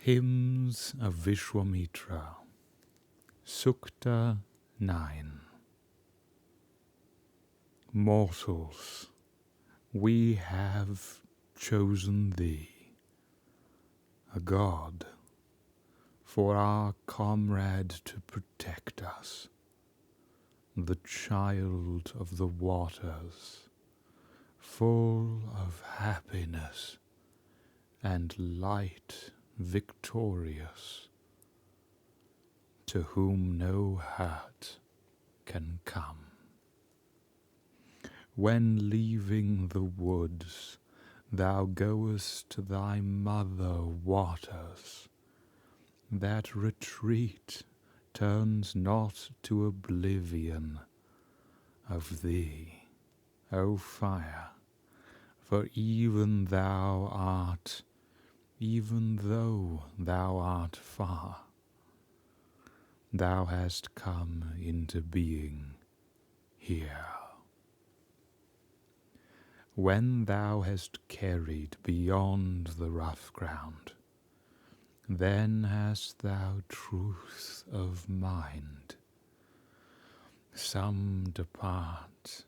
Hymns of Vishwamitra, Sukta 9. Mortals, we have chosen thee, a god, for our comrade to protect us, the child of the waters, full of happiness and light victorious, to whom no hurt can come. When leaving the woods thou goest to thy mother waters, that retreat turns not to oblivion of thee, O fire, for even though thou art far, thou hast come into being here. When thou hast carried beyond the rough ground, then hast thou truth of mind. Some depart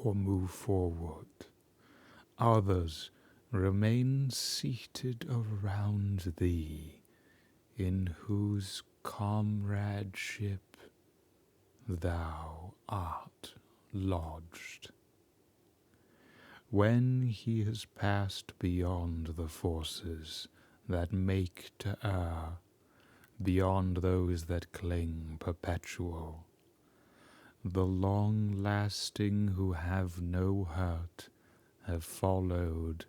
or move forward, others remain seated around thee, in whose comradeship thou art lodged. When he has passed beyond the forces that make to err, beyond those that cling perpetual, the long-lasting who have no hurt have followed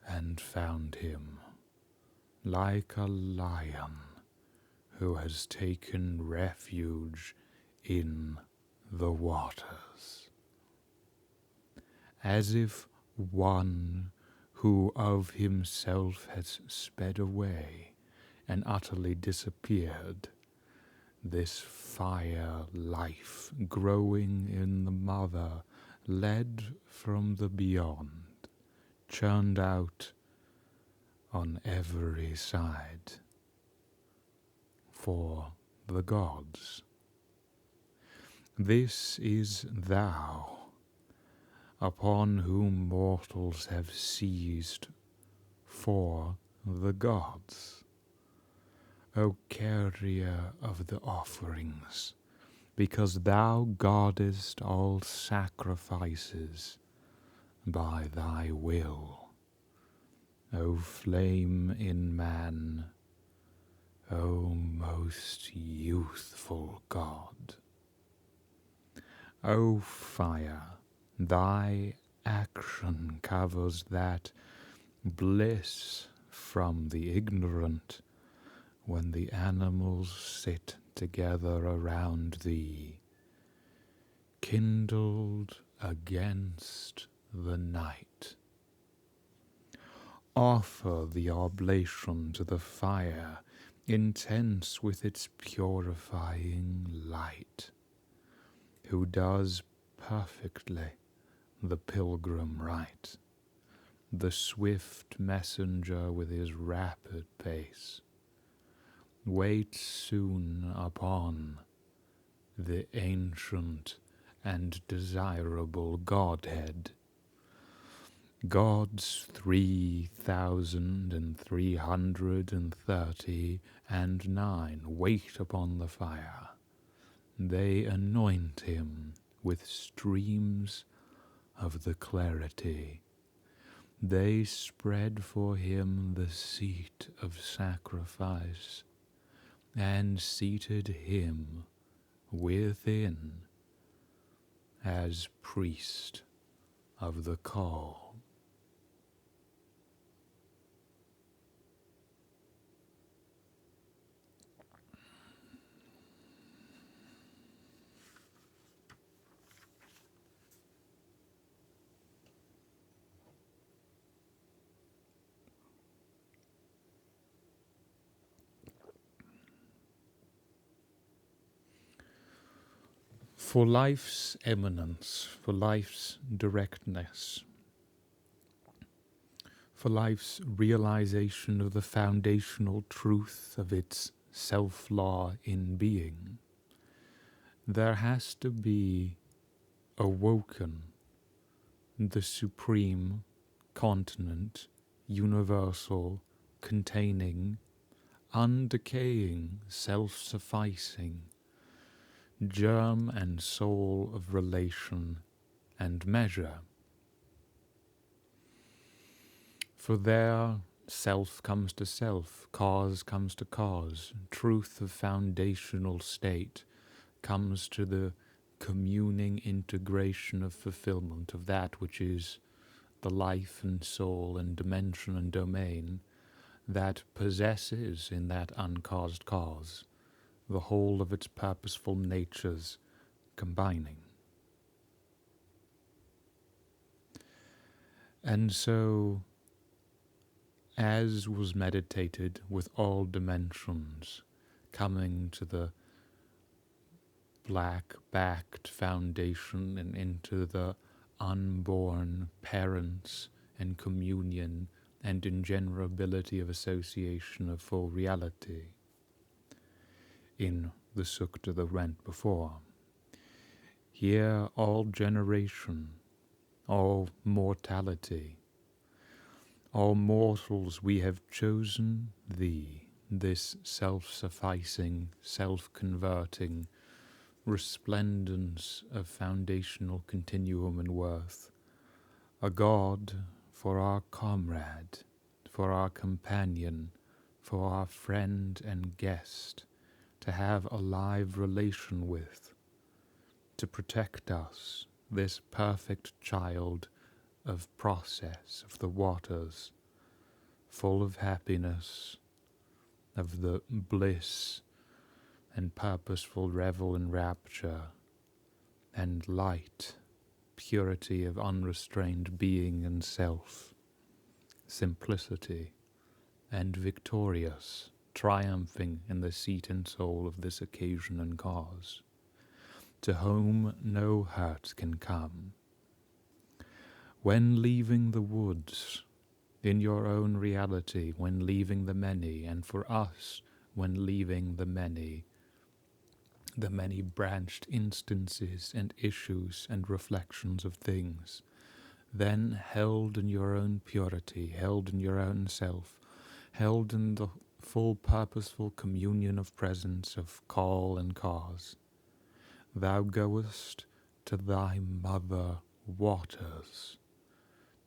and found him, like a lion who has taken refuge in the waters. As if one who of himself has sped away and utterly disappeared, this fire life growing in the mother, led from the beyond, churned out on every side for the gods. This is thou, upon whom mortals have seized for the gods, O carrier of the offerings, because thou guardest all sacrifices by thy will, O flame in man, O most youthful God. O fire, thy action covers that bliss from the ignorant, when the animals sit together around thee, kindled against the night. Offer the oblation to the fire, intense with its purifying light, who does perfectly the pilgrim rite, the swift messenger with his rapid pace, waits soon upon the ancient and desirable Godhead. Gods 3,339 wait upon the fire. They anoint him with streams of the clarity. They spread for him the seat of sacrifice, and seated him within as priest of the call. For life's eminence, for life's directness, for life's realization of the foundational truth of its self-law in being, there has to be awoken the supreme, continent, universal, containing, undecaying, self-sufficing germ and soul of relation and measure. For there self comes to self, cause comes to cause, truth of foundational state comes to the communing integration of fulfillment of that which is the life and soul and dimension and domain that possesses in that uncaused cause the whole of its purposeful natures combining. And so, as was meditated with all dimensions coming to the black-backed foundation and into the unborn parents and communion and ingenerability of association of full reality in the Sukta that went before. Here all generation, all mortality, all mortals we have chosen thee, this self-sufficing, self-converting resplendence of foundational continuum and worth, a God for our comrade, for our companion, for our friend and guest, to have a live relation with, to protect us, this perfect child of process, of the waters, full of happiness, of the bliss and purposeful revel and rapture, and light, purity of unrestrained being and self, simplicity, and victorious, triumphing in the seat and soul of this occasion and cause, to whom no hurt can come. When leaving the woods, in your own reality, when leaving the many, and for us, when leaving the many branched instances and issues and reflections of things, then held in your own purity, held in your own self, held in the full purposeful communion of presence of call and cause, thou goest to thy mother waters,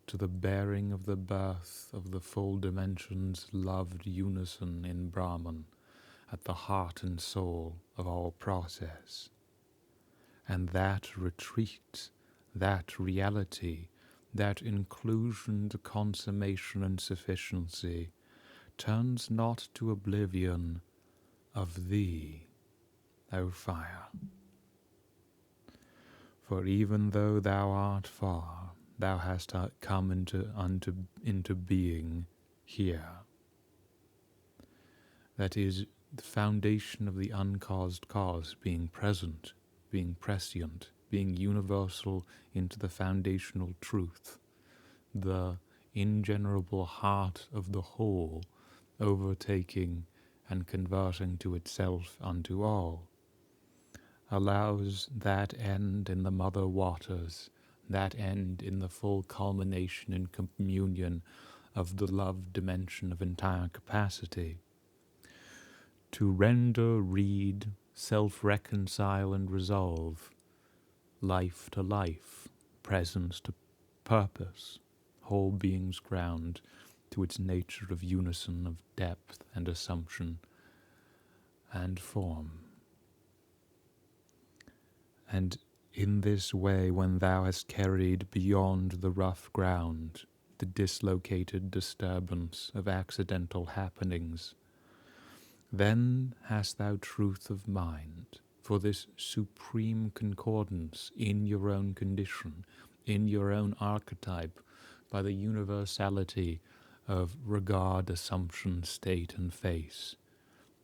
to the bearing of the birth of the full dimensions loved unison in Brahman, at the heart and soul of all process. And that retreat, that reality, that inclusion to consummation and sufficiency, turns not to oblivion of thee, O fire. For even though thou art far, thou hast come into being here. That is the foundation of the uncaused cause, being present, being prescient, being universal into the foundational truth, the ingenerable heart of the whole, overtaking and converting to itself unto all, allows that end in the mother waters, that end in the full culmination and communion of the love dimension of entire capacity, to render, read, self-reconcile and resolve, life to life, presence to purpose, whole being's ground to its nature of unison of depth and assumption and form. And in this way, when thou hast carried beyond the rough ground the dislocated disturbance of accidental happenings, then hast thou truth of mind for this supreme concordance in your own condition, in your own archetype, by the universality of regard, assumption, state, and face,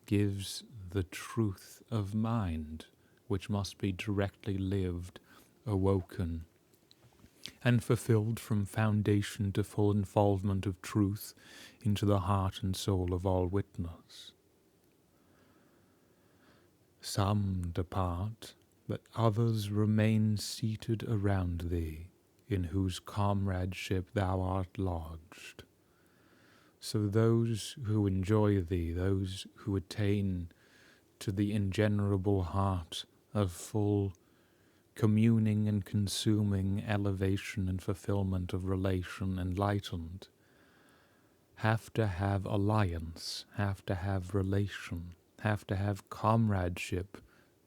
gives the truth of mind, which must be directly lived, awoken, and fulfilled from foundation to full involvement of truth into the heart and soul of all witness. Some depart, but others remain seated around thee, in whose comradeship thou art lodged. So those who enjoy thee, those who attain to the ingenerable heart of full communing and consuming elevation and fulfillment of relation enlightened, have to have alliance, have to have relation, have to have comradeship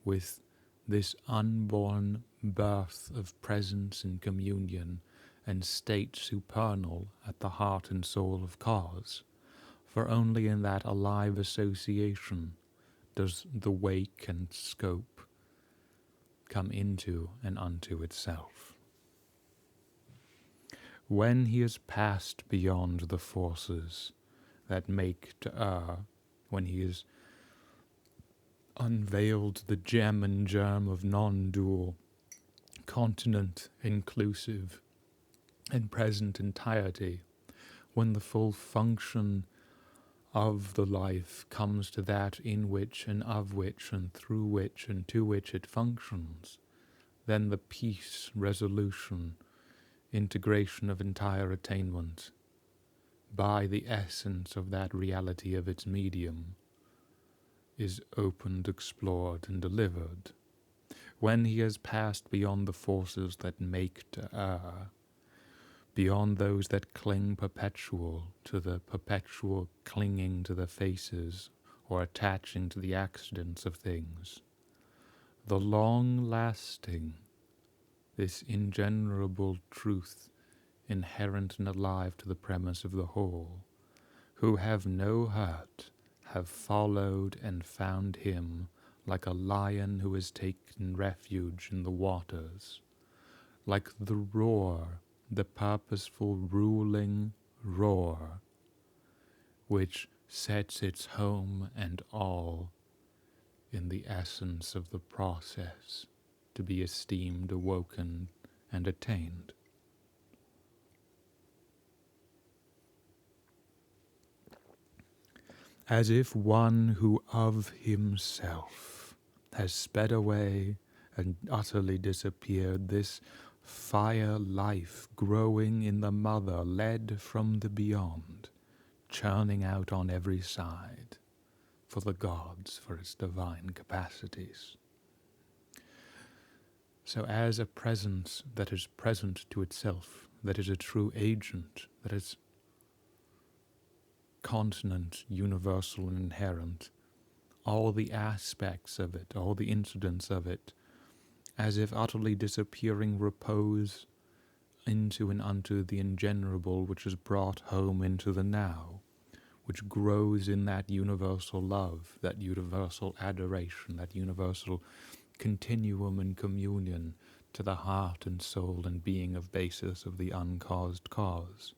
with this unborn birth of presence and communion and state supernal at the heart and soul of cause, for only in that alive association does the wake and scope come into and unto itself. When he has passed beyond the forces that make to err, when he has unveiled the gem and germ of non-dual, continent inclusive and present entirety, when the full function of the life comes to that in which and of which and through which and to which it functions, then the peace, resolution, integration of entire attainment by the essence of that reality of its medium is opened, explored, and delivered. When he has passed beyond the forces that make to err, beyond those that cling perpetual to the perpetual clinging to the faces or attaching to the accidents of things, the long-lasting, this ingenerable truth inherent and alive to the premise of the whole, who have no hurt, have followed and found him like a lion who has taken refuge in the waters, like the roar, the purposeful ruling roar, which sets its home and all in the essence of the process to be esteemed, awoken, and attained. As if one who of himself has sped away and utterly disappeared, this fire life growing in the mother led from the beyond, churning out on every side for the gods, for its divine capacities. So as a presence that is present to itself, that is a true agent, that is continent, universal and inherent, all the aspects of it, all the incidents of it, as if utterly disappearing, repose into and unto the ingenerable which is brought home into the now, which grows in that universal love, that universal adoration, that universal continuum and communion to the heart and soul and being of basis of the uncaused cause,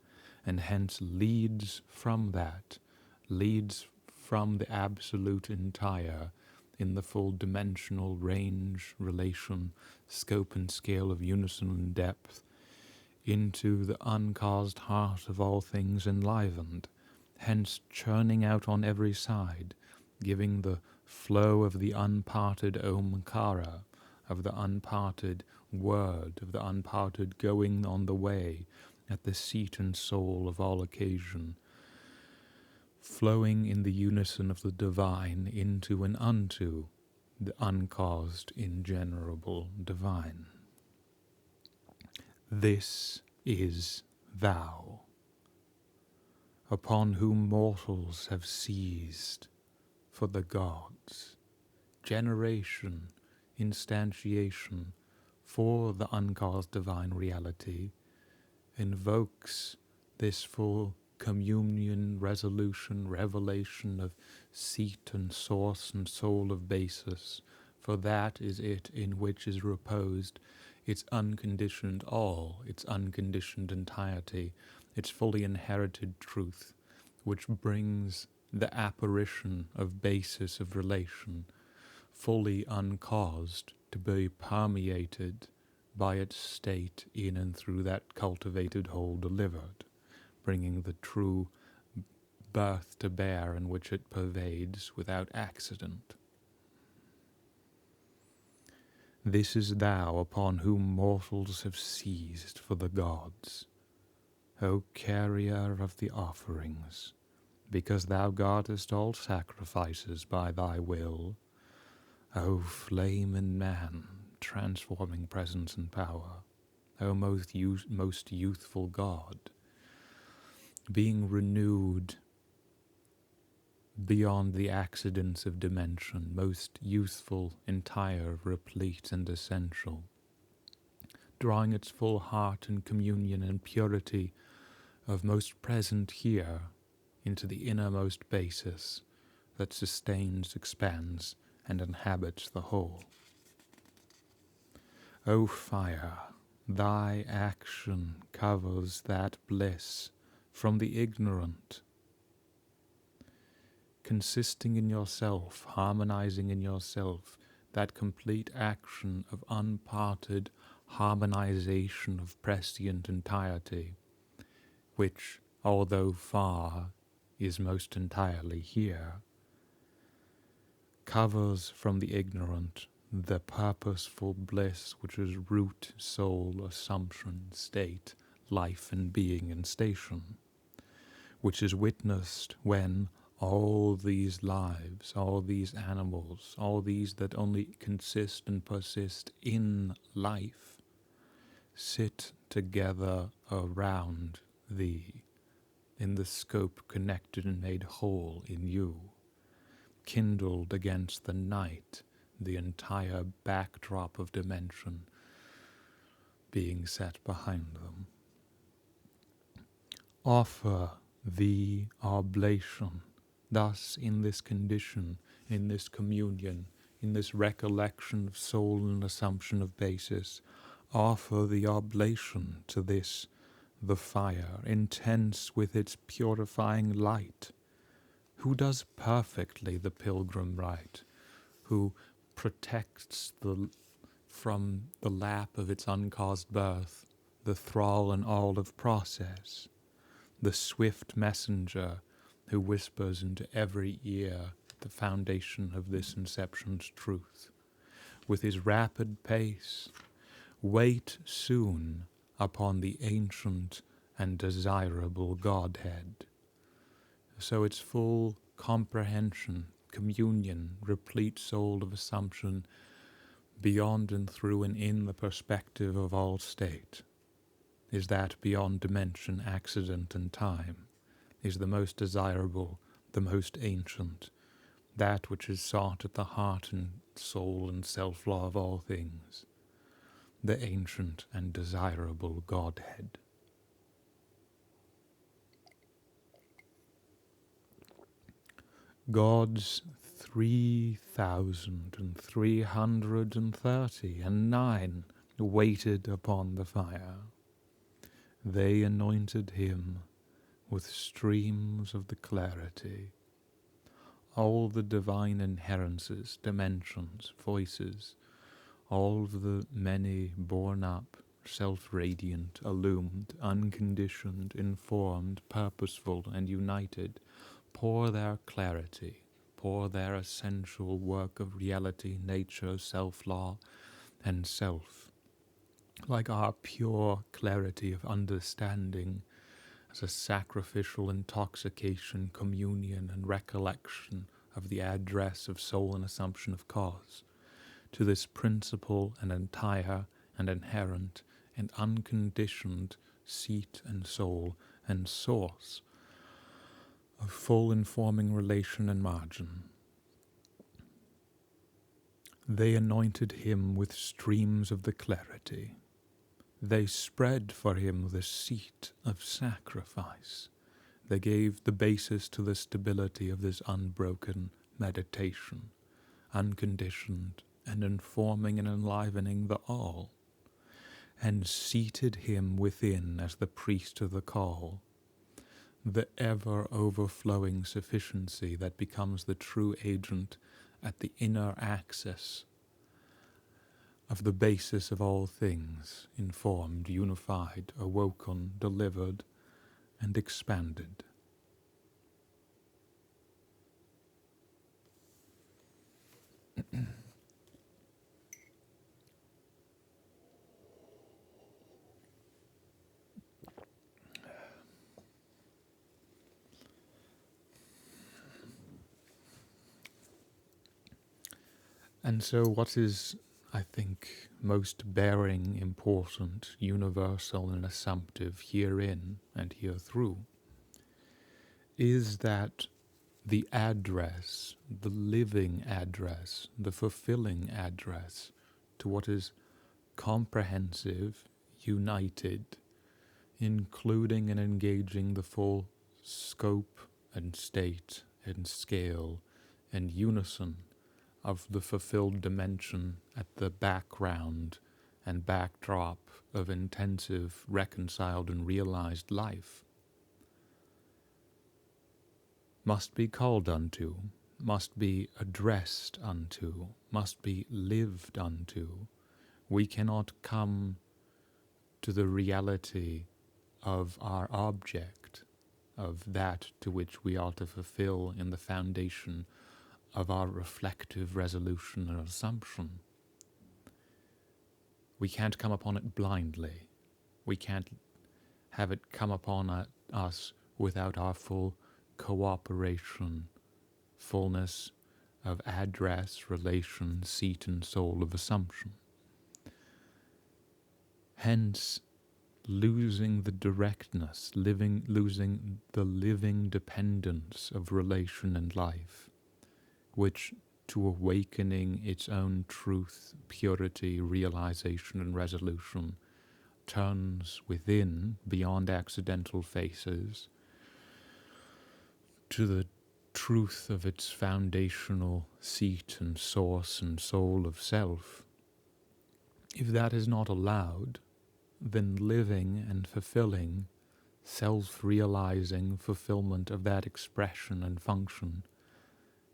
and hence leads from that, leads from the absolute entire in the full dimensional range, relation, scope and scale of unison and depth, into the uncaused heart of all things enlivened, hence churning out on every side, giving the flow of the unparted Omkara, of the unparted word, of the unparted going on the way, at the seat and soul of all occasion, flowing in the unison of the divine into and unto the uncaused, ingenerable divine. This is thou, upon whom mortals have seized for the gods, generation, instantiation for the uncaused divine reality, invokes this full communion, resolution, revelation of seat and source and soul of basis, for that is it in which is reposed its unconditioned all, its unconditioned entirety, its fully inherited truth, which brings the apparition of basis of relation, fully uncaused, to be permeated by its state in and through that cultivated whole delivered, bringing the true birth to bear in which it pervades without accident. This is thou upon whom mortals have seized for the gods, O carrier of the offerings, because thou guardest all sacrifices by thy will, O flame in man, transforming presence and power, O most youthful God, being renewed beyond the accidents of dimension, most youthful, entire, replete, and essential, drawing its full heart and communion and purity of most present here into the innermost basis that sustains, expands, and inhabits the whole. O fire, thy action covers that bliss from the ignorant, consisting in yourself, harmonizing in yourself, that complete action of unparted harmonization of prescient entirety, which, although far, is most entirely here, covers from the ignorant the purposeful bliss which is root, soul, assumption, state, life and being and station, which is witnessed when all these lives, all these animals, all these that only consist and persist in life, sit together around thee, in the scope connected and made whole in you, kindled against the night, the entire backdrop of dimension being set behind them. Offer the oblation, thus in this condition, in this communion, in this recollection of soul and assumption of basis, offer the oblation to this, the fire, intense with its purifying light, who does perfectly the pilgrim rite, who protects from the lap of its uncaused birth, the thrall and all of process, the swift messenger who whispers into every ear the foundation of this inception's truth. With his rapid pace, wait soon upon the ancient and desirable Godhead. So its full comprehension, communion, replete soul of assumption, beyond and through and in the perspective of all state, is that beyond dimension, accident, and time, is the most desirable, the most ancient, that which is sought at the heart and soul and self-law of all things, the ancient and desirable Godhead. Gods 3,339 waited upon the fire. They anointed him with streams of the clarity. All the divine inherences, dimensions, voices, all of the many born up, self-radiant, illumined, unconditioned, informed, purposeful, and united, pour their clarity, pour their essential work of reality, nature, self-law, and self, like our pure clarity of understanding, as a sacrificial intoxication, communion, and recollection of the address of soul and assumption of cause, to this principal and entire and inherent and unconditioned seat and soul and source of full informing relation and margin. They anointed him with streams of the clarity. They spread for him the seat of sacrifice. They gave the basis to the stability of this unbroken meditation, unconditioned and informing and enlivening the all, and seated him within as the priest of the call, the ever-overflowing sufficiency that becomes the true agent at the inner axis of the basis of all things, informed, unified, awoken, delivered, and expanded. And so what is, I think, most bearing, important, universal, and assumptive herein and herethrough is that the address, the living address, the fulfilling address to what is comprehensive, united, including and engaging the full scope and state and scale and unison of the fulfilled dimension at the background and backdrop of intensive, reconciled and realized life, must be called unto, must be addressed unto, must be lived unto. We cannot come to the reality of our object, of that to which we are to fulfill in the foundation of our reflective resolution and assumption. We can't come upon it blindly. We can't have it come upon us without our full cooperation, fullness of address, relation, seat and soul of assumption. Hence, losing the directness, losing the living dependence of relation and life, which to awakening its own truth, purity, realization and resolution turns within, beyond accidental faces, to the truth of its foundational seat and source and soul of self. If that is not allowed, then living and fulfilling, self-realizing fulfillment of that expression and function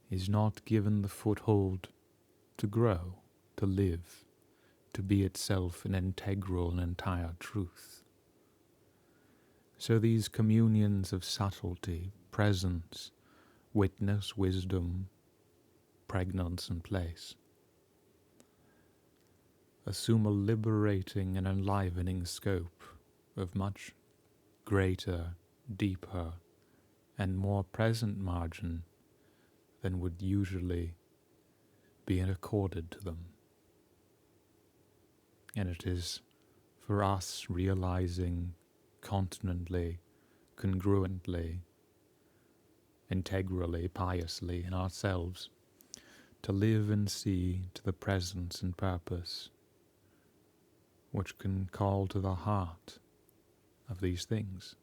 is not given the foothold to grow, to live, to be itself an integral and entire truth. So these communions of subtlety, presence, witness, wisdom, pregnance and place assume a liberating and enlivening scope of much greater, deeper, and more present margin than would usually be accorded to them. And it is for us realizing continently, congruently, integrally, piously in ourselves, to live and see to the presence and purpose which can call to the heart of these things.